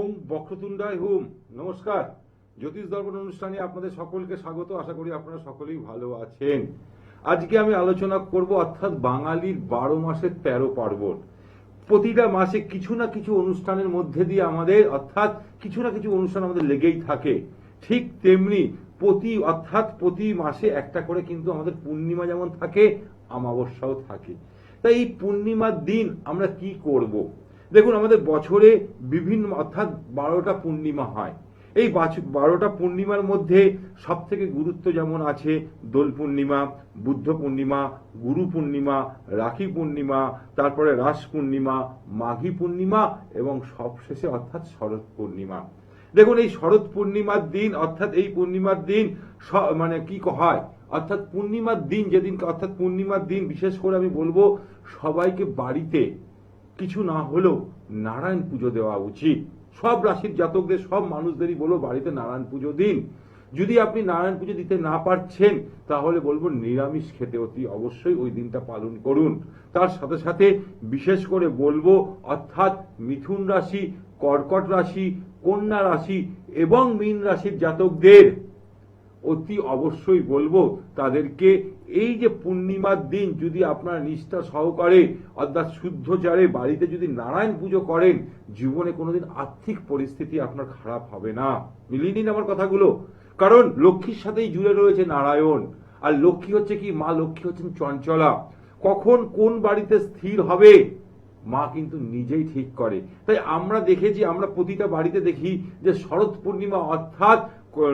ওম বক্রতুণ্ডায় হুম। নমস্কার, জ্যোতিষ দর্পণ অনুষ্ঠানে আপনাদের সকলকে স্বাগত। আশা করি আপনারা সকলেই ভালো আছেন। আজকে আমি আলোচনা করব অর্থাৎ বাঙালির 12 মাসের 13 পার্বণ। প্রতিটা মাসে কিছু না কিছু অনুষ্ঠানের মধ্যে দিয়ে আমাদের অর্থাৎ কিছু না কিছু অনুষ্ঠান আমাদের লেগেই থাকে। ঠিক তেমনি প্রতি মাসে একটা করে কিন্তু আমাদের পূর্ণিমা যেমন থাকে, অমাবস্যাও থাকে। তাই এই পূর্ণিমার দিন আমরা কি করব? দেখুন, আমাদের বছরে বিভিন্ন অর্থাৎ 12টা পূর্ণিমা হয়। এই 12টা পূর্ণিমার মধ্যে সব থেকে গুরুত্ব যেমন আছে দোল পূর্ণিমা, বুদ্ধ পূর্ণিমা, গুরু পূর্ণিমা, রাখি পূর্ণিমা, তারপরে রাস পূর্ণিমা, মাঘী পূর্ণিমা এবং সবশেষে অর্থাৎ শরৎ পূর্ণিমা। দেখুন, এই শরৎ পূর্ণিমার দিন অর্থাৎ এই পূর্ণিমার দিন মানে কি হয় অর্থাৎ পূর্ণিমার দিন যেদিন অর্থাৎ পূর্ণিমার দিন বিশেষ করে আমি বলবো সবাইকে বাড়িতে কিছু না হলেও নারায়ণ পুজো দেওয়া উচিত। সব রাশির জাতকদের, সব মানুষদেরই বলবো বাড়িতে নারায়ণ পুজো দিন। যদি আপনি নারায়ণ পুজো দিতে না পারছেন তাহলে বলবো নিরামিষ খেতে অতি অবশ্যই ওই দিনটা পালন করুন। তার সাথে সাথে বিশেষ করে বলবো অর্থাৎ মিথুন রাশি, কর্কট রাশি, কন্যা রাশি এবং মীন রাশির জাতকদের অতি অবশ্যই বলবো তাদেরকে এই যে পূর্ণিমার দিন যদি আপনারা নিষ্ঠা সহকারে অর্থাৎ শুদ্ধচারে বাড়িতে যদি নারায়ণ পুজো করেন, জীবনে কোনোদিন আর্থিক পরিস্থিতি আপনার খারাপ হবে না। মিলিয়ে নিন আমার কথাগুলো। কারণ লক্ষ্মীর সাথেই জুড়ে রয়েছে নারায়ণ। আর লক্ষ্মী হচ্ছে কি, মা লক্ষ্মী হচ্ছেন চঞ্চলা। কখন কোন বাড়িতে স্থির হবে মা কিন্তু নিজেই ঠিক করে। তাই আমরা দেখেছি, আমরা প্রতিটা বাড়িতে দেখি যে শরৎ পূর্ণিমা অর্থাৎ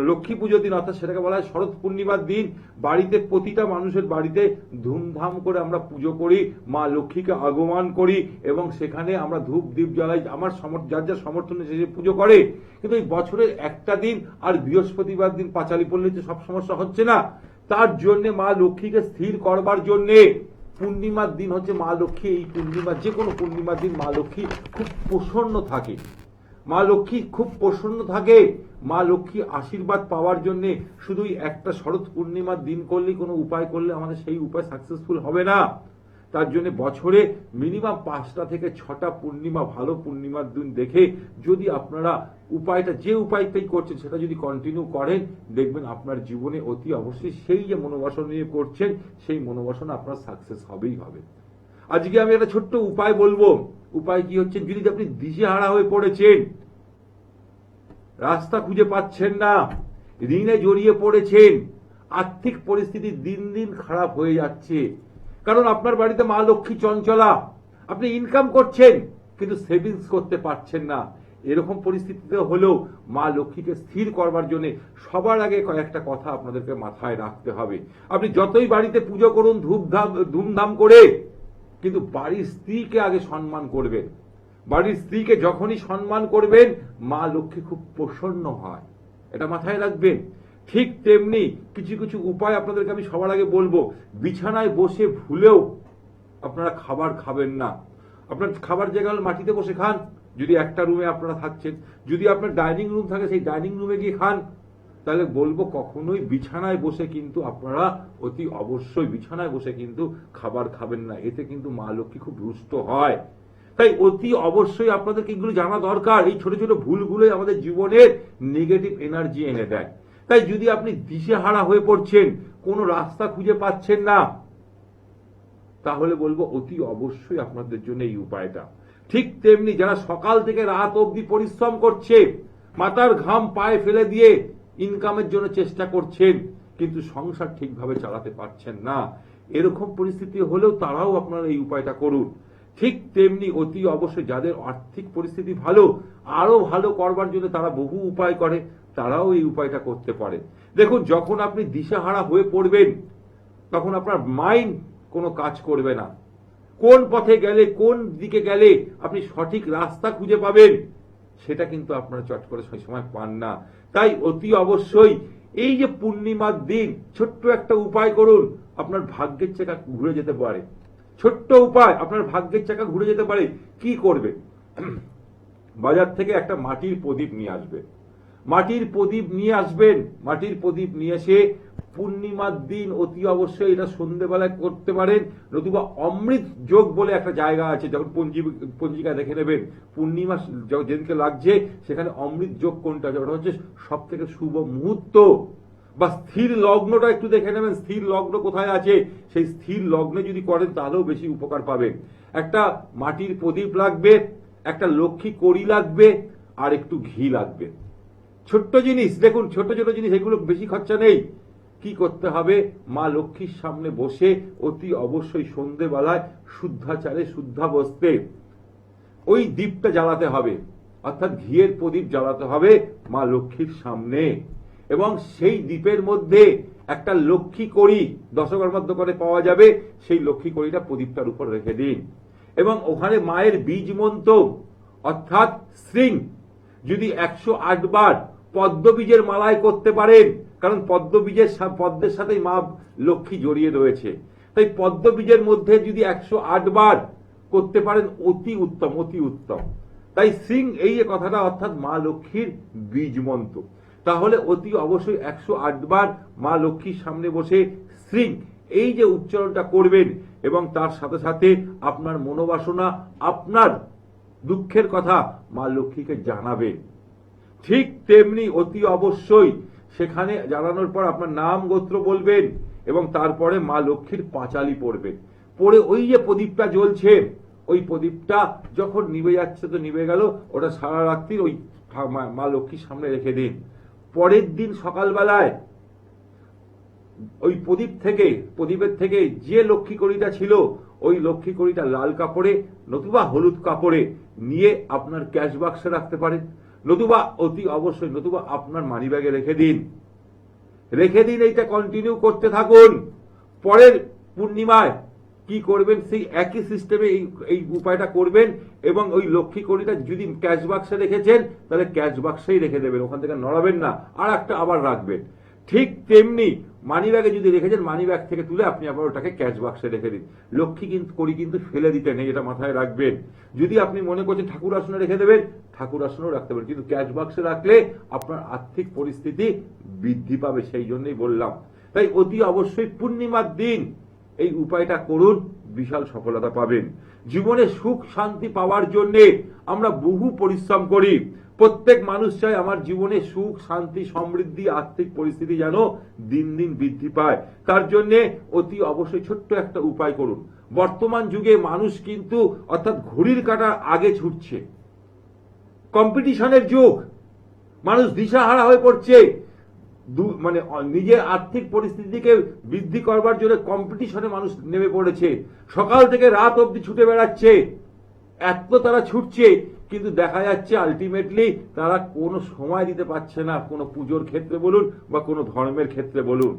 লক্ষ্মী পুজোর দিন অর্থাৎ সেটাকে বলা হয় শরৎ পূর্ণিমার দিন বাড়িতে প্রতিটা মানুষের বাড়িতে ধুমধাম করে আমরা পুজো করি, মা লক্ষ্মীকে আগমন করি এবং সেখানে আমরা ধূপ দীপ জ্বালাই। আমার যার যার সমর্থনে সে পুজো করে। কিন্তু এই বছরের একটা দিন আর বৃহস্পতিবার দিন পাঁচালি পড়লে যে সব সমস্যা হচ্ছে না, তার জন্য মা লক্ষ্মীকে স্থির করবার জন্যে পূর্ণিমার দিন হচ্ছে মা লক্ষ্মী, এই পূর্ণিমা যে কোনো পূর্ণিমার দিন মা লক্ষ্মী খুব প্রসন্ন থাকে। মা লক্ষ্মী খুব প্রসন্ন থাকে। মা লক্ষ্মী আশীর্বাদ পাওয়ার জন্য শুধুই একটা শরৎ পূর্ণিমার দিন করলেই কোনো উপায় করলে আমাদের সেই উপায় সাকসেসফুল হবে না। তার জন্য বছরে মিনিমাম 5টা থেকে 6টা পূর্ণিমা, ভালো পূর্ণিমার দিন দেখে যদি আপনারা উপায়টা যে উপায়টাই করছেন সেটা যদি কন্টিনিউ করেন, দেখবেন আপনার জীবনে অতি অবশ্যই সেই যে মনোবাসনা নিয়ে করছেন সেই মনোবাসনা আপনার সাকসেস হবেই হবে। আজকে আমি একটা ছোট্ট উপায় বলবো। উপায় কি হচ্ছে, যদি আপনি দিশেহারা হয়ে পড়েছেন, রাস্তা খুঁজে পাচ্ছেন না, ঋণে জড়িয়ে পড়েছেন, আর্থিক পরিস্থিতি দিন দিন খারাপ হয়ে যাচ্ছে, কারণ আপনার বাড়িতে মা লক্ষ্মী চঞ্চলা, আপনি ইনকাম করছেন কিন্তু সেভিংস করতে পারছেন না, এরকম পরিস্থিতিতে হলেও মা লক্ষ্মীকে স্থির করবার জন্য সবার আগে কয়েকটা কথা আপনাদেরকে মাথায় রাখতে হবে। আপনি যতই বাড়িতে পুজো করুন ধুমধাম করে, কিন্তু বাড়ির স্ত্রীকে আগে সম্মান করবেন। বাড়ির স্ত্রীকে যখনই সম্মান করবেন মা লক্ষ্মী খুব প্রসন্ন হয়, এটা মাথায় রাখবেন। ঠিক তেমনি কিছু কিছু উপায় আপনাদেরকে আমি সবার আগে বলবো। বিছানায় বসে ভুলেও আপনারা খাবার খাবেন না। আপনার খাবার জায়গা হলে মাটিতে বসে খান, যদি একটা রুমে আপনারা থাকছেন। যদি আপনার ডাইনিং রুম থাকে সেই ডাইনিং রুমে গিয়ে খান। তাহলে বলবো কখনোই বিছানায় বসে কিন্তু আপনারা অতি অবশ্যই বিছানায় বসে কিন্তু খাবার খাবেন না, এতে কিন্তু মা লক্ষ্মী খুব রুষ্ট হয়। তাই অতি অবশ্যই আপনাদেরকে এগুলো জানা দরকার। এই ছোট ছোট ভুলগুলোই আমাদের জীবনের নেগেটিভ এনার্জি এনে দেয়। তাই যদি আপনি দিশেহারা হয়ে পড়ছেন, কোনো রাস্তা খুঁজে পাচ্ছেন না, তাহলে বলবো অতি অবশ্যই আপনাদের জন্য এই উপায়টা। ঠিক তেমনি যারা সকাল থেকে রাত অবধি পরিশ্রম করছে, মাথার ঘাম পায়ে ফেলে দিয়ে ইনকামের জন্য চেষ্টা করছেন কিন্তু সংসার ঠিকভাবে চালাতে পারছেন না, এরকম পরিস্থিতি হলেও তারাও আপনারা এই উপায়টা করুন। ঠিক তেমনি অতি অবশ্যই যাদের আর্থিক পরিস্থিতি ভালো, আরো ভালো করবার জন্য তারা বহু উপায় করে, তারাও এই উপায়টা করতে পারে। দেখুন, যখন আপনি দিশেহারা হয়ে পড়বেন তখন আপনার মাইন্ড কোনো কাজ করবে না। কোন পথে গেলে, কোন দিকে গেলে আপনি সঠিক রাস্তা খুঁজে পাবেন সেটা কিন্তু আপনারা চট করে সেই সময় পান না। তাই অতি অবশ্যই এই যে পূর্ণিমার দিন ছোট্ট একটা উপায় করুন, আপনার ভাগ্যের চাকা ঘুরে যেতে পারে। ছোট্ট উপায়, আপনার ভাগ্যের চাকা ঘুরে যেতে পারে। কি করবে? বাজার থেকে একটা মাটির প্রদীপ নিয়ে আসবেন। মাটির প্রদীপ নিয়ে এসে পূর্ণিমার দিন অতি অবশ্যই এটা সন্ধ্যেবেলায় করতে পারেন, নতুবা অমৃত যোগ বলে একটা জায়গা আছে, যখন পঞ্জিকা দেখে নেবেন পূর্ণিমা যেদিনকে লাগছে সেখানে অমৃত যোগ কোনটা আছে, ওটা হচ্ছে সব থেকে শুভ মুহূর্ত। বা স্থির লগ্নটা একটু দেখে নেবেন, স্থির লগ্ন কোথায় আছে, সেই স্থির লগ্নে যদি করেন তাহলেও বেশি উপকার পাবেন। একটা মাটির প্রদীপ লাগবে, একটা লক্ষ্মী কড়ি লাগবে, আর একটু ঘি লাগবে। ছোট্ট জিনিস, দেখুন ছোট ছোট জিনিস, এগুলো বেশি খরচা নেই। কি করতে হবে, মা লক্ষ্মীর সামনে বসে অতি অবশ্যই সন্ধ্যেবেলায় শুদ্ধাচারে শুদ্ধাবস্তে ওই দীপটা জ্বালাতে হবে, অর্থাৎ ঘিয়ের প্রদীপ জ্বালাতে হবে মা লক্ষ্মীর সামনে, এবং সেই দীপের মধ্যে একটা লক্ষ্মী কড়ি দশকর্মার দোকানে পাওয়া যাবে, সেই লক্ষ্মী কড়িটা প্রদীপটার উপর রেখে দিন, এবং ওখানে মায়ের বীজ মন্ত্র অর্থাৎ শ্রীং যদি 108 বার পদ্মবীজের মালায় করতে পারেন, কারণ পদ্মের সাথে মা লক্ষ্মী জড়িয়ে রয়েছে, তাই পদ্মবীজের মধ্যে যদি 108 বার করতে পারেন অতি উত্তম, অতি উত্তম। তাই সিং এই কথাটা অর্থাৎ মা লক্ষ্মীর বীজ মন্ত্র, তাহলে অতি অবশ্যই 108 বার মা লক্ষ্মীর সামনে বসে শ্রীং এই যে উচ্চারণটা করবেন, এবং তার সাথে সাথে আপনার মনোবাসনা, আপনার দুঃখের কথা মা লক্ষ্মীকে জানাবেন। ঠিক তেমনি অতি অবশ্যই সেখানে জানানোর পর আপনার নাম গোত্র বলবেন, এবং তারপরে মা লক্ষ্মীর পাঁচালি পড়বেন। পরে ওই যে প্রদীপটা জ্বলছে, ওই প্রদীপটা যখন নিভে যাচ্ছে তো নিভে গেল, ওটা সারা রাত্রি ওই মা লক্ষ্মীর সামনে রেখে দিন। পরের দিন সকালবেলায় ওই প্রদীপের থেকে যে লক্ষ্মী কড়িটা ছিল, ওই লক্ষ্মী কড়িটা লাল কাপড়ে নতুবা হলুদ কাপড়ে নিয়ে আপনার ক্যাশ বাক্সে রাখতে পারেন, নতুবা অতি অবশ্যই নতুবা আপনার মানি ব্যাগে রেখে দিন। এইটা কন্টিনিউ করতে থাকুন। পরের পূর্ণিমায় কি করবেন, সেই একই সিস্টেমে এই উপায়টা করবেন, এবং ওই লক্ষ্মী কড়িটা যদি ক্যাশ বাক্সে রেখেছেন তাহলে ক্যাশ বাক্সেই রেখে দেবেন, ওখান থেকে নড়াবেন না, আর একটা আবার রাখবেন। ঠিক তেমনি মানি ব্যাগে যদি রেখেছেন, মানি ব্যাগ থেকে তুলে আপনি আবার ওটাকে ক্যাশ বাক্সে রেখে দিন। লক্ষ্মী কড়ি কিন্তু ফেলে দিতে নেই, এটা মাথায় রাখবেন। যদি আপনি মনে করছেন ঠাকুর আসনে রেখে দেবেন, ঠাকুর আসনেও রাখতে পারেন, কিন্তু ক্যাশ বাক্সে রাখলে আপনার আর্থিক পরিস্থিতি বৃদ্ধি পাবে, সেই জন্যই বললাম। তাই অতি অবশ্যই পূর্ণিমার দিন এই উপায়টা করুন, বিশাল সফলতা পাবেন। জীবনে সুখ শান্তি পাওয়ার জন্য আমরা বহু পরিশ্রম করি, প্রত্যেক মানুষ চায় আমার জীবনে সুখ শান্তি সমৃদ্ধি আর্থিক পরিস্থিতি যেন দিন দিন বৃদ্ধি পায়। তার জন্য অতি অবশ্যই ছোট্ট একটা উপায় করুন। বর্তমান যুগে মানুষ কিন্তু অর্থাৎ ঘড়ির কাঁটার আগে ছুটছে, কম্পিটিশনের যুগ, মানুষ দিশাহারা হয়ে পড়ছে, মানে নিজের আর্থিক পরিস্থিতিকে বৃদ্ধি করবার জন্য কম্পিটিশনে মানুষ নেমে পড়েছে, সকাল থেকে রাত অবধি ছুটে বেড়াচ্ছে, এত তারা ছুটছে, কিন্তু দেখা যাচ্ছে আলটিমেটলি তারা কোনো সময় দিতে পারছে না, কোনো পুজোর ক্ষেত্রে বলুন বা কোনো ধর্মের ক্ষেত্রে বলুন।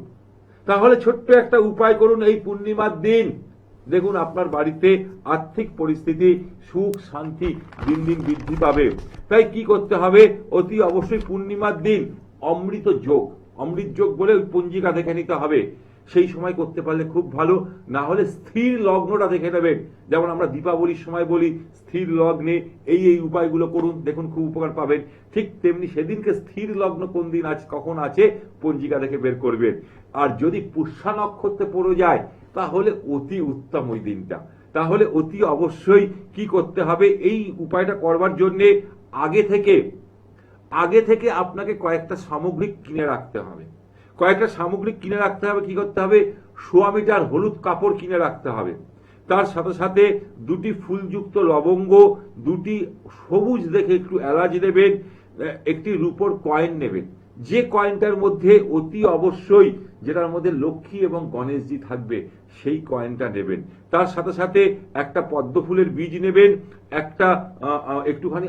তাহলে ছোট্ট একটা উপায় করুন, এই পূর্ণিমার দিন দেখুন আপনার বাড়িতে আর্থিক পরিস্থিতি সুখ শান্তি দিন দিন বৃদ্ধি পাবে। তাই কি করতে হবে, অতি অবশ্যই পূর্ণিমার দিন অমৃত যোগ বলে ওই পঞ্জিকা দেখে নিতে হবে, সেই সময় করতে পারলে খুব ভালো। না হলে স্থির লগ্নটা দেখে নেবেন, যেমন আমরা দীপাবলির সময় বলি স্থির লগ্নে এই উপায়গুলো করুন, দেখুন খুব উপকার পাবেন। ঠিক তেমনি সেদিনকে স্থির লগ্ন কোন দিন আছে কখন আছে পঞ্জিকা দেখে বের করবেন। আর যদি পুষ্যা নক্ষত্রে পড়ে যায় তাহলে অতি উত্তম ওই দিনটা। তাহলে অতি অবশ্যই কি করতে হবে, এই উপায়টা করবার জন্য আগে থেকে আপনাকে কয়েকটা সামগ্রী কিনে রাখতে হবে। কি করতে হবে, 1.25 মিটার হলুদ কাপড় কিনে রাখতে হবে, তার সাথে সাথে 2টি ফুলযুক্ত লবঙ্গ, 2টি সবুজ দেখে একটু এলাচ নেবেন, একটি রূপোর কয়েন নেবেন, যে কয়েনটার মধ্যে অতি অবশ্যই যেটার মধ্যে লক্ষ্মী এবং গণেশজি থাকবে সেই কয়েনটা নেবেন। তার সাথে সাথে একটা পদ্ম ফুলের বীজ নেবেন, একটা একটুখানি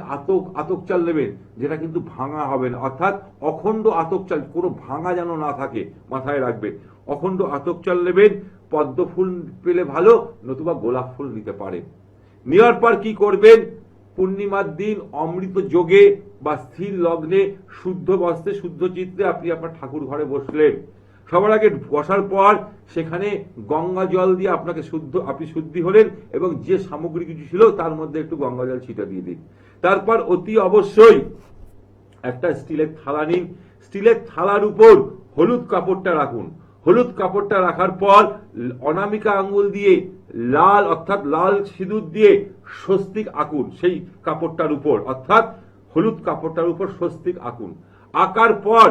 আতক চাল নেবেন, যেটা কিন্তু ভাঙা হবে না, অর্থাৎ অখণ্ড আতক চাল, কোনো ভাঙা যেন না থাকে, মাথায় রাখবেন। অখণ্ড আতক চাল নেবেন, পদ্ম ফুল পেলে ভালো, নতুবা গোলাপ ফুল নিতে পারেন। নেওয়ার পর কি করবেন, পূর্ণিমার দিন অমৃত যোগে বা স্থির লগ্নে শুদ্ধ বস্ত্রে শুদ্ধ চিত্রে আপনি আপনার ঠাকুর ঘরে বসলেন। সবার আগে বসার পর সেখানে গঙ্গা জল দিয়ে আপনি শুদ্ধি হলেন, এবং যে সামগ্রী কিছু ছিল তার মধ্যে একটু গঙ্গা জল ছিটা দিয়ে দিন। তারপর অতি অবশ্যই একটা স্টিলের থালা নিন, স্টিলের থালার উপর হলুদ কাপড়টা রাখুন। হলুদ কাপড়টা রাখার পর অনামিকা আঙ্গুল দিয়ে লাল অর্থাৎ লাল সিঁদুর দিয়ে স্বস্তিক আঁকুন সেই কাপড়টার উপর, অর্থাৎ হলুদ কাপড়টার উপর স্বস্তিক আঁকুন। আঁকার পর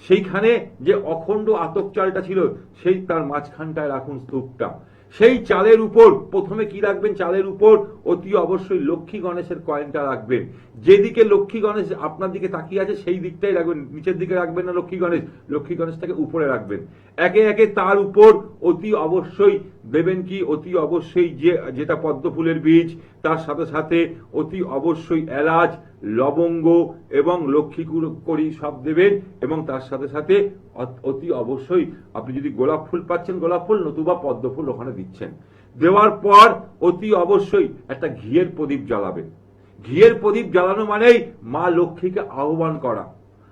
সেইখানে যে অখণ্ড আতপ চালটা ছিল সেই তার মাঝখানটায় রাখুন স্তূপটা। সেই চালের উপর প্রথমে কি রাখবেন, চালের উপর অতি অবশ্যই লক্ষ্মী গণেশের কয়েনটা রাখবেন। যেদিকে লক্ষ্মী গণেশ আপনার দিকে তাকিয়ে আছে সেই দিকটাই রাখবেন, নিচের দিকে রাখবেন না লক্ষ্মী গণেশ, লক্ষ্মী গণেশটাকে উপরে রাখবেন। একে একে তার উপর অতি অবশ্যই দেবেন কি, অতি অবশ্যই যেটা পদ্ম ফুলের বীজ, তার সাথে সাথে অতি অবশ্যই এলাচ, লবঙ্গ এবং লক্ষ্মী কড়ি সব দেবেন। এবং তার সাথে সাথে অতি অবশ্যই আপনি যদি গোলাপ ফুল পাচ্ছেন গোলাপ ফুল, নতুবা পদ্ম ফুল ওখানে দিচ্ছেন। দেওয়ার পর অতি অবশ্যই একটা ঘিয়ের প্রদীপ জ্বালাবেন। ঘিয়ের প্রদীপ জ্বালানো মানেই মা লক্ষ্মীকে আহ্বান করা।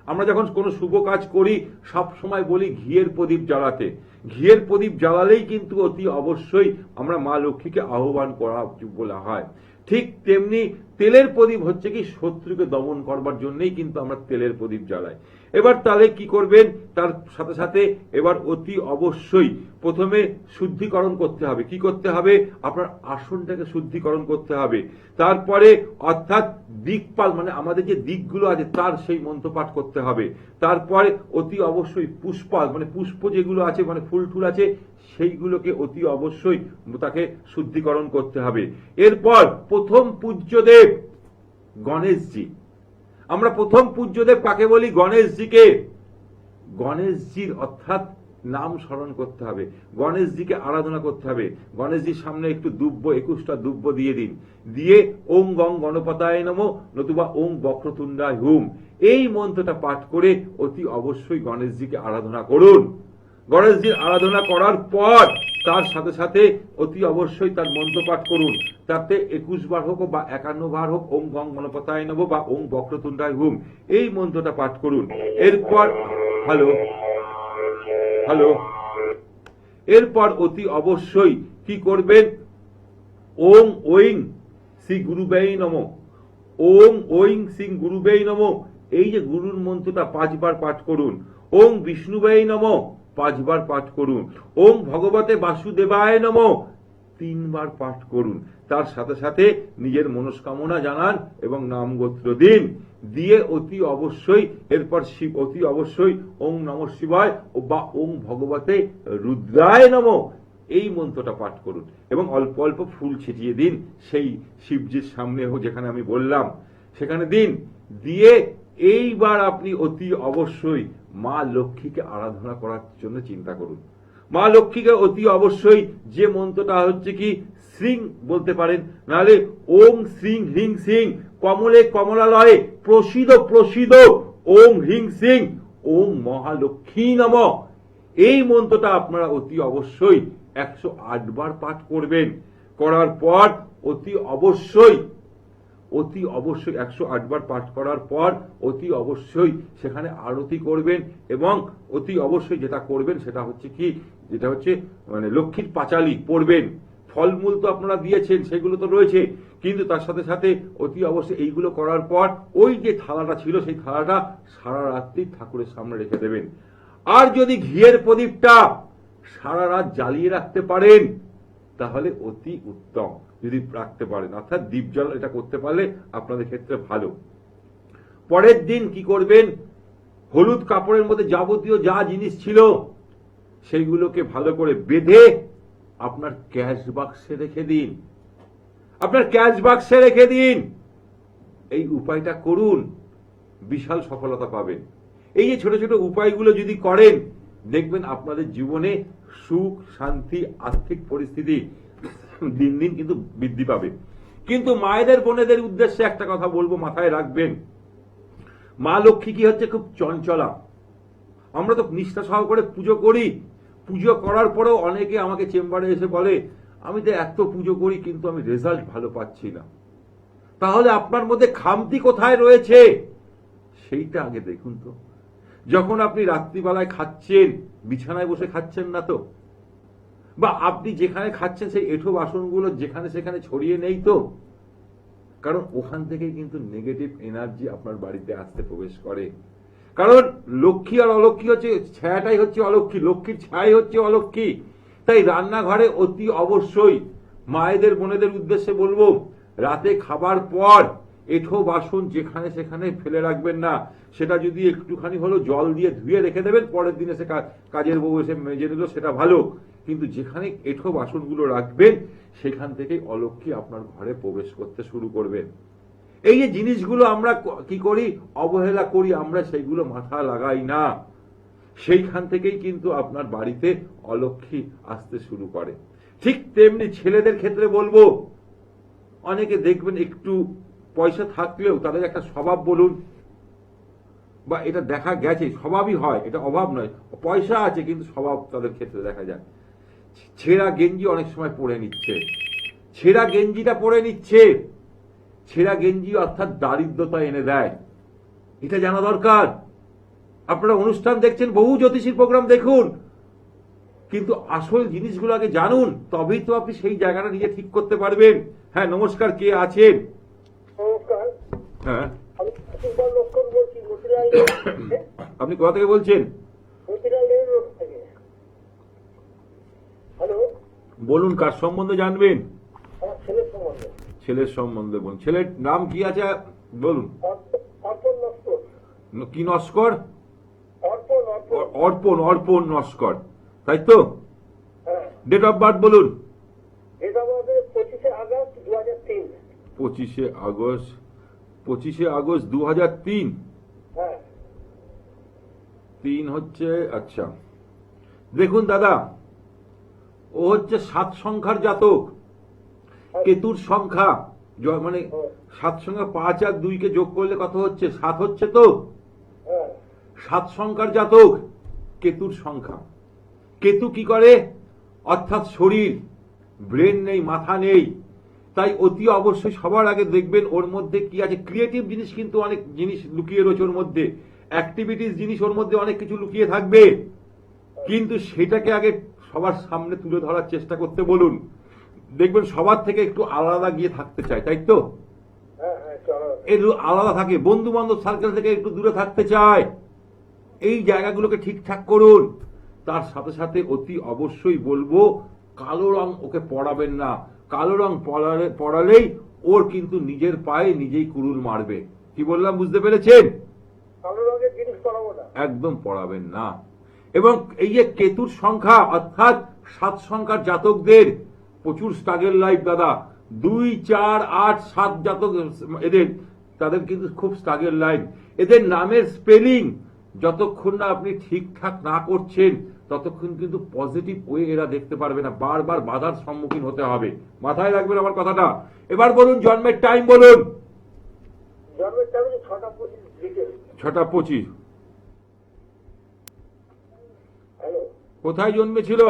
আমরা যখন কোনো শুভ কাজ করি সব সময় বলি ঘিয়ের প্রদীপ জ্বালাতে। ঘিয়ের প্রদীপ জ্বালালেই কিন্তু অতি অবশ্যই আমরা মা লক্ষ্মীকে আহ্বান করা বলা হয়। ঠিক তেমনি তেলের প্রদীপ হচ্ছে কি শত্রুকে দমন করবার জন্যই কিন্তু আমরা তেলের প্রদীপ জ্বালাই। এবার তাহলে কি করবেন, তার সাথে সাথে এবার অতি অবশ্যই প্রথমে শুদ্ধিকরণ করতে হবে। কি করতে হবে, আপনার আসনটাকে শুদ্ধিকরণ করতে হবে। তারপরে অর্থাৎ দিকপাল মানে আমাদের যে দিকগুলো আছে তার সেই মন্ত্রপাঠ করতে হবে। তারপরে অতি অবশ্যই পুষ্পাল মানে পুষ্প যেগুলো আছে মানে ফুল টুল আছে সেইগুলোকে অতি অবশ্যই তাকে শুদ্ধিকরণ করতে হবে। এরপর প্রথম পূজ্যদেব গণেশজি, আমরা প্রথম পূজ্যদেব কাকে বলি, গণেশজিকে। গণেশজির অর্থাৎ নাম স্মরণ করতে হবে, গণেশজিকে আরাধনা করতে হবে। গণেশজির সামনে একটু দুব্য 21টা দুব্য দিয়ে দিন, দিয়ে ওং গং গণপতায় নমঃ নতুবা ওং বক্রতুণ্ডায় হুম এই মন্ত্রটা পাঠ করে অতি অবশ্যই গণেশজিকে আরাধনা করুন। গণেশজির আরাধনা করার পর তার সাথে সাথে অতি অবশ্যই তার মন্ত্র পাঠ করুন। তাতে 21 বার হোক বা 51 বার হোক ওং গং গণপতায় নমঃ বা ওং বক্রতুণ্ডায় হুম এই মন্ত্রটা পাঠ করুন। এরপর এরপর অতি অবশ্যই কি করবেন, ওং ওইং শ্রী গুরুবেই নমঃ, ওং ওইং শ্রী গুরুবেই নমঃ এই যে গুরুর মন্ত্রটা 5 বার পাঠ করুন। ওং বিষ্ণুবেই নমঃ 5 বার পাঠ করুন। ওং ভগবতে বাসুদেবায় নমঃ 3 বার পাঠ করুন। তার সাথে সাথে নিজের মনস্কামনা জানান এবং নাম গোত্র দিন, দিয়ে অতি অবশ্যই এরপর অতি অবশ্যই ওং নমঃ শিবায় বা ওং ভগবতে রুদ্রায় নমঃ এই মন্ত্রটা পাঠ করুন এবং অল্প অল্প ফুল ছিটিয়ে দিন সেই শিবজির সামনে যেখানে আমি বললাম সেখানে দিন। দিয়ে এইবার আপনি অতি অবশ্যই মা লক্ষ্মীকে আরাধনা করার জন্য চিন্তা করুন। মা লক্ষ্মীকে অতি অবশ্যই যে মন্ত্রটা হচ্ছে কি শ্রীং বলতে পারেন, নাহলে ওং শ্রীং হ্রিং সিং কমলে কমলালয়ে প্রসিদ প্রসিদ ওং হ্রিং সিং ওং মহালক্ষ্মী নমঃ এই মন্ত্রটা আপনারা অতি অবশ্যই 108 বার পাঠ করবেন। করার পর অতি অবশ্যই 108 বার পাঠ করার পর অতি অবশ্যই সেখানে আরতি করবেন এবং অতি অবশ্যই যেটা করবেন সেটা হচ্ছে কি, যেটা হচ্ছে মানে লক্ষ্মীর পাঁচালী পড়বেন। ফলমূল তো আপনারা দিয়েছেন সেগুলো তো রয়েছে, কিন্তু তার সাথে সাথে অতি অবশ্যই এইগুলো করার পর ওই যে থালাটা ছিল সেই থালাটা সারা রাত্রি ঠাকুরের সামনে রেখে দেবেন। আর যদি ঘিয়ের প্রদীপটা সারা রাত জ্বালিয়ে রাখতে পারেন তাহলে অতি উত্তম, যদি রাখতে পারেন অর্থাৎ দীপ জ্বাল এটা করতে পারলে আপনাদের ক্ষেত্রে ভালো। পরের দিন কি করবেন, হলুদ কাপড়ের মধ্যে যাবতীয় যা জিনিস ছিল সেইগুলোকে ভালো করে বেঁধে আপনার ক্যাশ বাক্সে রেখে দিন, আপনার ক্যাশ বাক্সে রেখে দিন। এই উপায়টা করুন, বিশাল সফলতা পাবেন। এই যে ছোট ছোট উপায়গুলো যদি করেন দেখবেন আপনাদের জীবনে সুখ শান্তি আর্থিক পরিস্থিতি দিন দিন কিন্তু বৃদ্ধি পাবে। কিন্তু মায়েদের বোনেদের উদ্দেশ্যে একটা কথা বলবো, মাথায় রাখবেন, মা লক্ষ্মী কি হচ্ছে খুব চঞ্চলা। আমরা তো নিষ্ঠা সহকারে পুজো করি, পুজো করার পরেও অনেকে আমাকে চেম্বারে এসে বলে আমি তো এত পুজো করি কিন্তু আমি রেজাল্ট ভালো পাচ্ছি না। তাহলে আপনার মধ্যে খামতি কোথায় রয়েছে সেইটা আগে দেখুন তো। যখন আপনি রাত্রিবেলায় খাচ্ছেন বিছানায় বসে খাচ্ছেন না তো, বা আপনি যেখানে খাচ্ছেন সেই এঁঠো বাসনগুলো যেখানে সেখানে ছড়িয়ে নেই তো, কারণ ওখান থেকে কিন্তু নেগেটিভ এনার্জি আপনার বাড়িতে আসতে প্রবেশ করে। কারণ লক্ষ্মী আর অলক্ষ্মী হচ্ছে, ছায়াটাই হচ্ছে অলক্ষ্মী, লক্ষ্মীর ছায়াই হচ্ছে অলক্ষ্মী। তাই রান্নাঘরে অতি অবশ্যই মায়েদের বোনেদের উদ্দেশ্যে বলবো, রাতে খাবার পর এঁঠো বাসন যেখানে সেখানে ফেলে রাখবেন না। সেটা যদি একটুখানি হলো জল দিয়ে ধুয়ে রেখে দেবেন, পরের দিনে সে কাজের বউ এসে মেজে নিল, সেটা ভালো। কিন্তু যেখানে এঁঠো বাসনগুলো রাখবেন সেখান থেকেই অলক্ষ্মী আপনার ঘরে প্রবেশ করতে শুরু করবেন। এই যে জিনিসগুলো আমরা কি করি, অবহেলা করি, আমরা সেইগুলো মাথা লাগাই না। সেইখান থেকেই কিন্তু আপনার বাড়িতে অলক্ষ্মী আসতে শুরু করে। ঠিক তেমনি ছেলেদের ক্ষেত্রে বলবো, অনেকে দেখবেন একটু পয়সা থাকলেও তাদের একটা স্বভাব বলুন, বা এটা দেখা গেছে স্বভাবই হয়, এটা অভাব নয়, পয়সা আছে কিন্তু স্বভাব তাদের ক্ষেত্রে দেখা যায় ছেঁড়া গেঞ্জি অনেক সময় পরে নিচ্ছে। ছেঁড়া গেঞ্জিটা পরে নিচ্ছে, ছেঁড়া গেঞ্জি অর্থাৎ দারিদ্রতা এনে দেয়, এটা জানা দরকার। আপনারা অনুষ্ঠান দেখছেন, বহু জ্যোতিষীর প্রোগ্রাম দেখুন, কিন্তু আসল জিনিসগুলো আগে জানুন, তবেই তো আপনি সেই জায়গাটা নিজে ঠিক করতে পারবেন। হ্যাঁ, নমস্কার, কে আছেন? হ্যাঁ, আপনি কোথা থেকে বলছেন? বলুন, কার সম্বন্ধে জানবেন? ছেলের সম্বন্ধে বলুন। ছেলের নাম কি আছে বলুন। কি নস্কর? অর্পণ। অর্পণ নস্কর, তাই তো? ডেট অফ বার্থ বলুন। 25শে আগস্ট 2003। 3 হচ্ছে, আচ্ছা দেখুন দাদা, ও হচ্ছে 7 সংখ্যার জাতক। কেতুর সংখ্যা মানে 7 সংখ্যা 5 আর 2 কে যোগ করলে কত হচ্ছে? 7 হচ্ছে তো। 7 সংখ্যার জাতক, কেতুর সংখ্যা। কেতু কি করে? অর্থাৎ শরীর, ব্রেন নেই, মাথা নেই। তাই অতি অবশ্যই সবার আগে দেখবেন ওর মধ্যে কি আছে। ক্রিয়েটিভ জিনিস কিন্তু অনেক জিনিস লুকিয়ে রয়েছে ওর মধ্যে, অ্যাক্টিভিটিস জিনিস ওর মধ্যে অনেক কিছু লুকিয়ে থাকবে, কিন্তু সেটাকে আগে সবার সামনে তুলে ধরার চেষ্টা করতে বলুন। দেখবেন সবার থেকে একটু আলাদা গিয়ে থাকতে চায়, তাই তো? একটু আলাদা থাকে, বন্ধু বান্ধব সার্কেল থেকে একটু দূরে থাকতে চায়। এই জায়গাগুলোকে ঠিকঠাক করুন। তার সাথে সাথে অতি অবশ্যই বলবো, কালো রং ওকে পড়াবেন না। কালো রং পড়ালেই ওর কিন্তু নিজের পায়ে নিজেই কুড়ুল মারবে। কি বললাম, বুঝতে পেরেছেন? কালো রঙের জিনিস পড়াবো না, একদম পড়াবেন না। এবং এই যে কেতুর সংখ্যা অর্থাৎ 7 সংখ্যার জাতকদের প্রচুর স্ট্রাগল লাইফ দাদা। 2, 4, 8, 7 জাতক এদের, তাদের কিন্তু খুব স্ট্রাগল লাইফ। এদের নামের স্পেলিং যতক্ষণ না আপনি ঠিকঠাক না করছেন ততক্ষণ কিন্তু পজিটিভ ওয়ে এরা দেখতে পারবে না, বারবার বাধার সম্মুখীন হতে হবে। মাথায় রাখবেন আমার কথাটা। এবার বলুন জন্মের টাইম বলুন। জন্মের টাইম 6টা 25। কোথায় জন্মেছিল?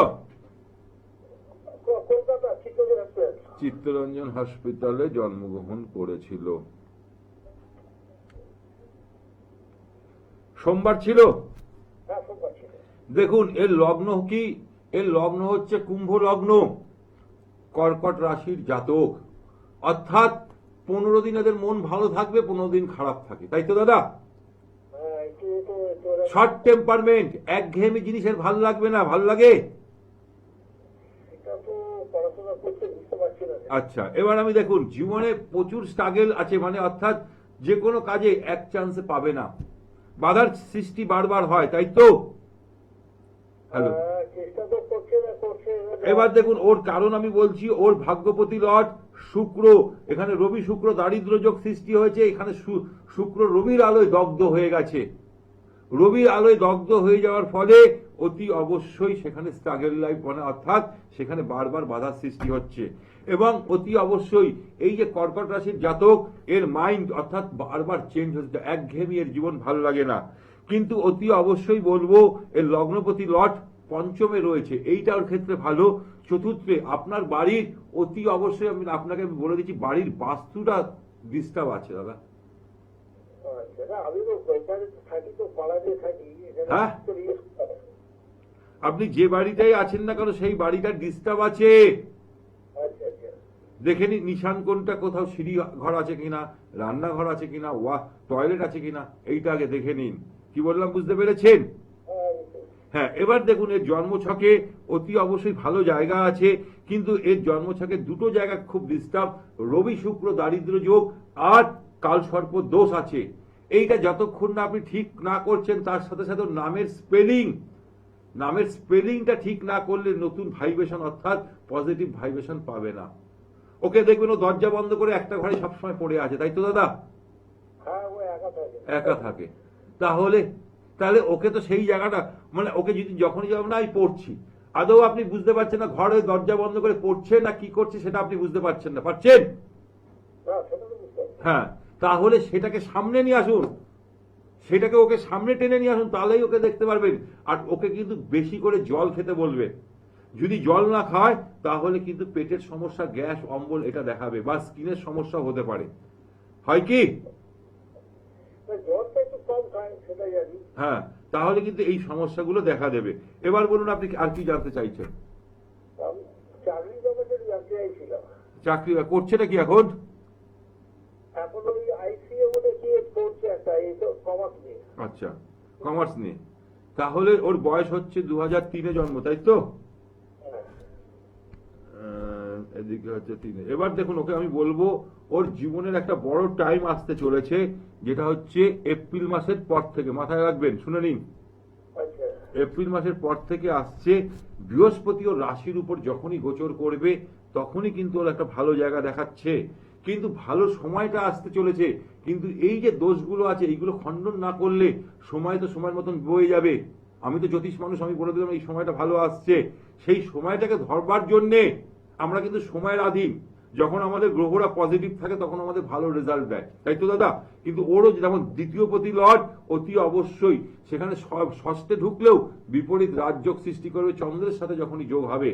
চিত্তরঞ্জন হসপিটালে জন্মগ্রহণ করেছিল। সোমবার ছিল। দেখুন এর লগ্ন কি? এর লগ্ন হচ্ছে কুম্ভ লগ্ন, কর্কট রাশির জাতক। অর্থাৎ 15 দিন এদের মন ভালো থাকবে, 15 দিন খারাপ থাকে, তাই তো দাদা? শর্ট টেম্পারমেন্ট, একঘেয়েমি জিনিসের ভাল লাগবে না, ভাল লাগে? আচ্ছা, এবার আমি দেখুন জীবনে প্রচুর স্ট্রাগল আছে, মানে অর্থাৎ যে কোনো কাজে এক চান্সে পাবে না, বাধার সৃষ্টি বারবার হয়, তাই তো? হ্যালো, এবার দেখুন ওর কারণ আমি বলছি, ওর ভাগ্যপতি লর্ড শুক্র, এখানে রবি শুক্র দারিদ্র যোগ সৃষ্টি হয়েছে। এখানে শুক্র রবির আলোয় দগ্ধ হয়ে গেছে। রবির আলোয় দগ্ধ হয়ে যাওয়ার ফলে অতি অবশ্যই সেখানে স্ট্রাগল লাইফ, মানে অর্থাৎ সেখানে বারবার বাধার সৃষ্টি হচ্ছে। এবং অতি অবশ্যই এই যে কর্কট রাশির জাতক, এর মাইন্ড অর্থাৎ বারবার চেঞ্জ হচ্ছে, একঘেয়েমি, এর জীবন ভালো লাগে না। কিন্তু অতি অবশ্যই বলবো এর লগ্নপতি লর্ড পঞ্চমে রয়েছে, এইটা ওর ক্ষেত্রে ভালো। চতুর্থে আপনার বাড়ির অতি অবশ্যই আমি আপনাকে বলে দিচ্ছি, বাড়ির বাস্তুটা ডিস্টার্ব আছে দাদা। হ্যাঁ, আপনি যে বাড়িটাই আছেন না কেন সেই বাড়িটা ডিস্টার্ব আছে। দেখে নিন নিশান কোনটা, কোথাও সিঁড়ি ঘর আছে কিনা, রান্নাঘর আছে কিনা, টয়লেট আছে কিনা, এইটা আগে দেখে নিন। কি বললাম বুঝতে পেরেছেন? হ্যাঁ, হ্যাঁ, এবার দেখুন এর জন্মছকে অতি অবশ্যই ভালো জায়গা আছে, কিন্তু এর জন্মছকে দুটো জায়গা খুব ডিস্টার্ব, রবি শুক্র দারিদ্র যোগ আর কালসর্প দোষ আছে। এইটা যতক্ষণ না আপনি ঠিক না করছেন, তার সাথে সাথে নামের স্পেলিংটা ঠিক না করলে নতুন ভাইব্রেশন অর্থাৎ পজিটিভ ভাইব্রেশন পাবে না। ওকে দেখবেন ও দরজা বন্ধ করে একটা ঘরে সবসময় পড়ে আছে, তাই তো দাদা? হ্যাঁ, ও একা থাকে। তাহলে ওকে তো সেই জায়গাটা, মানে ওকে যদি যখনই যাবো না আমি পড়ছি, আদৌ আপনি বুঝতে পারছেন না ঘরে দরজা বন্ধ করে পড়ছে না কি করছে সেটা আপনি বুঝতে পারছেন না, পারছেন? হ্যাঁ, তাহলে সেটাকে সামনে নিয়ে আসুন, সেটাকে ওকে সামনে টেনে নিয়ে আসুন, তাহলেই ওকে দেখতে পারবেন। আর ওকে কিন্তু বেশি করে জল খেতে বলবেন। যদি জল না খায় তাহলে কিন্তু পেটের সমস্যা, গ্যাস, অম্বল এটা দেখাবে, বা স্কিনের সমস্যা হতে পারে। হয় কি? হ্যাঁ, তাহলে কিন্তু এই সমস্যাগুলো দেখা দেবে। এবার বলুন আপনি আর কি জানতে চাইছেন? চাকরি করছে নাকি এখন? আচ্ছা, কমার্স নিয়ে। তাহলে ওর বয়স হচ্ছে 2003 জন্ম, তাই তো? এদিকে হচ্ছে 3। এবার দেখুন ওকে আমি বলবো ওর জীবনের একটা বড় টাইম আসতে চলেছে, যেটা হচ্ছে এপ্রিল মাসের পর থেকে, মাথায় রাখবেন, শুনে নিন। এপ্রিল মাসের পর থেকে আসছে বৃহস্পতি ও রাশির উপর যখনই গোচর করবে তখনই কিন্তু ওর একটা ভালো জায়গা দেখাচ্ছে, কিন্তু ভালো সময়টা আসতে চলেছে। কিন্তু এই যে দোষগুলো আছে এইগুলো খণ্ডন না করলে সময় তো সময়ের মতন বয়ে যাবে। আমি তো জ্যোতিষ মানুষ, আমি বলে দিলাম এই সময়টা ভালো আসছে, সেই সময়টাকে ধরবার জন্যে আমরা কিন্তু সময়ের অধীন। যখন আমাদের গ্রহরা পজিটিভ থাকে তখন আমাদের ভালো রেজাল্ট দেয়, তাই তো দাদা? কিন্তু ওরও যেমন দ্বিতীয় প্রতি লর্ড অতি অবশ্যই সেখানে ষষ্ঠে ঢুকলেও বিপরীত রাজযোগ সৃষ্টি করবে চন্দ্রের সাথে যখনই যোগ হবে,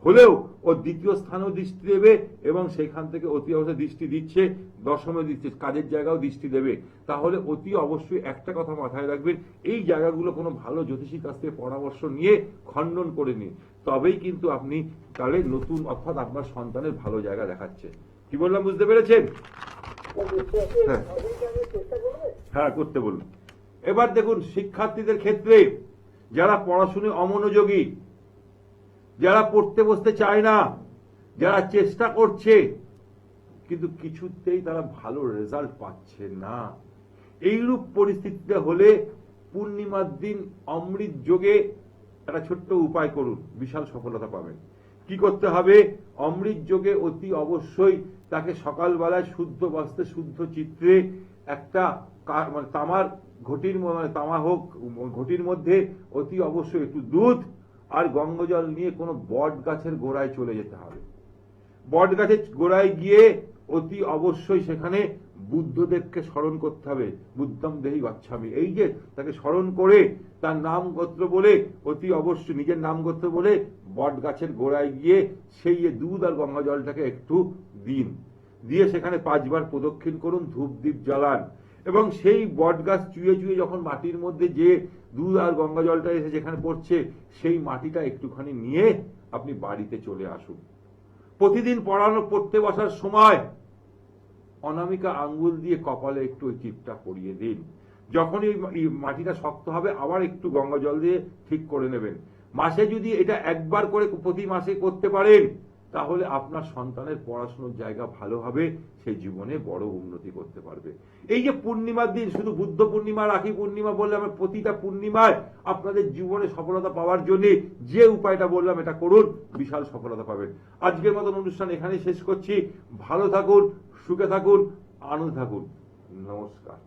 হলেও ও দ্বিতীয় স্থানেও দৃষ্টি দেবে এবং সেখান থেকে অতি অবশ্যই দৃষ্টি দিচ্ছে, দশমে দিচ্ছে, কাজের জায়গাও দৃষ্টি দেবে। তাহলে অতি অবশ্যই একটা কথা মাথায় রাখবেন, এই জায়গাগুলো কোনো ভালো জ্যোতিষীর কাছ থেকে পরামর্শ নিয়ে খণ্ডন করে নিন, তবেই কিন্তু আপনি তাহলে নতুন অর্থাৎ আপনার সন্তানের ভালো জায়গা দেখাচ্ছে। কি বললাম বুঝতে পেরেছেন? হ্যাঁ, করতে বলুন। এবার দেখুন শিক্ষার্থীদের ক্ষেত্রে যারা পড়াশোনায় অমনোযোগী, যারা পড়তে বসতে চায় না, যারা চেষ্টা করছে কিন্তু কিছুতেই তারা ভালো রেজাল্ট পাচ্ছে না, এইরূপ পরিস্থিতিতে হলে পূর্ণিমার দিন অমৃত যোগে একটা ছোট্ট উপায় করুন, বিশাল সফলতা পাবেন। কি করতে হবে? অমৃত যোগে অতি অবশ্যই তাকে সকালবেলায় শুদ্ধ বস্ত্রে শুদ্ধ চিত্রে একটা মানে তামার ঘটির, মানে তামা হোক, ঘটির মধ্যে অতি অবশ্যই একটু দুধ আর গঙ্গাজল নিয়ে কোনো বট গাছের গোড়ায় চলে যেতে হবে। বট গাছের গোড়ায় গিয়ে অতি অবশ্যই সেখানে বুদ্ধদেবকে স্মরণ করতে হবে, বুদ্ধম দেহি গচ্ছামি, এই যে তাকে স্মরণ করে তার নাম গোত্র বলে অতি অবশ্যই নিজের নাম গোত্র বলে বট গাছের গোড়ায় গিয়ে সেই দুধ আর গঙ্গা জলটাকে একটু দিন, দিয়ে সেখানে 5 বার প্রদক্ষিণ করুন, ধূপ দ্বীপ জ্বালান, এবং সেই বট গাছ চুয়ে চুয়ে যখন মাটির মধ্যে যে দুধ আর গঙ্গা জলটা এসে যেখানে পড়ছে সেই মাটিটা একটুখানি নিয়ে আপনি বাড়িতে চলে আসুন। প্রতিদিন পড়তে বসার সময় অনামিকা আঙ্গুল দিয়ে কপালে একটু ওই টিপটা পরিয়ে দিন। যখনই মাটিটা শক্ত হবে আবার একটু গঙ্গা জল দিয়ে ঠিক করে নেবেন। মাসে যদি এটা একবার করে প্রতি মাসে করতে পারেন তাহলে আপনার সন্তানের পড়াশোনার জায়গা ভালো হবে, সে জীবনে বড় উন্নতি করতে পারবে। এই যে পূর্ণিমার দিন, শুধু বুদ্ধ পূর্ণিমা, রাখি পূর্ণিমা বললে আমরা প্রতিটা পূর্ণিমায় আপনাদের জীবনে সফলতা পাওয়ার জন্য যে উপায়টা বললাম এটা করুন, বিশাল সফলতা পাবেন। আজকের মতন অনুষ্ঠান এখানেই শেষ করছি। ভালো থাকুন, সুখে থাকুন, আনন্দ থাকুন। নমস্কার।